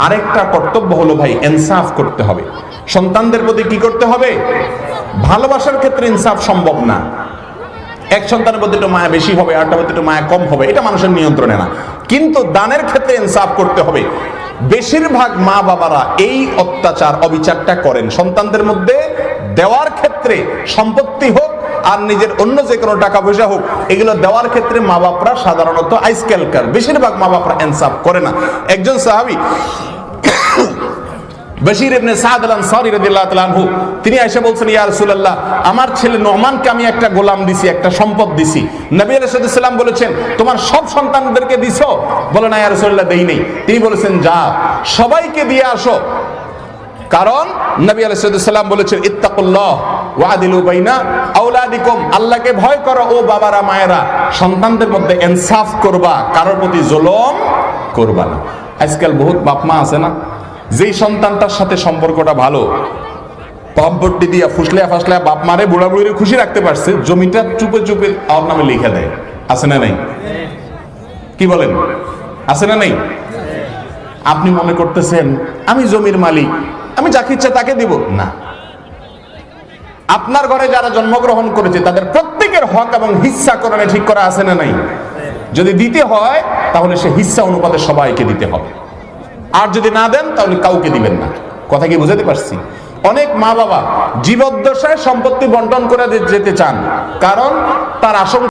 আরেকটা কর্তব্য হলো ভাই, ইনসাফ করতে হবে সন্তানদের প্রতি। কি করতে হবে? ভালোবাসার ক্ষেত্রে ইনসাফ সম্ভব না। এক সন্তানের প্রতি একটু মায়া বেশি হবে, আরেকটার প্রতি একটু মায়া কম হবে, এটা মানুষের নিয়ন্ত্রণে না। কিন্তু দানের ক্ষেত্রে ইনসাফ করতে হবে। বেশিরভাগ মা বাবারা এই অত্যাচার অবিচারটা করেন সন্তানদের মধ্যে। দেওয়ার ক্ষেত্রে, সম্পত্তি হোক আর নিজের অন্য যে কোনো টাকা পয়সা হোক, এগুলো দেওয়ার ক্ষেত্রে মা বাপরা সাধারণত আইসক্যালকার, বেশিরভাগ মা বাপরা ইনসাফ করে না। একজন সাহাবী বশীর ইবনে সাদ আল-আনসারী রাদিয়াল্লাহু তাআলা আনহু, তিনি এসে বলছেন, ইয়া রাসূলুল্লাহ, আমার ছেলে নোমানকে আমি একটা গোলাম দিছি, একটা সম্পদ দিছি। নবী আলাইহিস সালাম বলেছেন, তোমার সব সন্তানদেরকে দিছো? বলে না ইয়া রাসূলুল্লাহ, দেই নাই। তিনি বলেছেন, যা সবাইকে দিয়ে আসো। কারণ নবী আলাইহিস সালাম বলেছেন, ইত্তাকুল্লাহ ওয়া আদিলু বাইনা আওলাদিকুম, আল্লাহকে ভয় করো ও বাবারা মায়েরা, সন্তানদের মধ্যে ইনসাফ করবা, কারোর প্রতি জুলুম করবা না। আজকাল বহুত বাপ মা আছে না, যেই সন্তানটার সাথে সম্পর্কটা ভালো, পাম্পটি দিয়া ফুসলিয়া ফাসলিয়া বাপ মারে বুড়া বুড়ির খুশি রাখতে পারছে, জমিটা চুপে চুপে ওর নামে লিখে দেয়। আছে না নাই? কি বলেন, আছে না নাই? আপনি মনে করতেছেন আমি জমির মালিক, আমি যাকে ইচ্ছা তাকে দিব না। আপনার ঘরে যারা জন্মগ্রহণ করেছে তাদের প্রত্যেকের হক এবং হিস্সা কোরআনে ঠিক করা আছে না নাই? যদি দিতে হয় তাহলে সে হিস্সা অনুপাতে সবাইকে দিতে হবে, আর যদি না দেন তাহলে কাউকে দিবেন না। কথা কি বুঝাতে পারছি? অনেক মা বাবা জীবদ্দশায় সম্পত্তি বন্টন করে যেতে চান, কারণ তার আশঙ্কা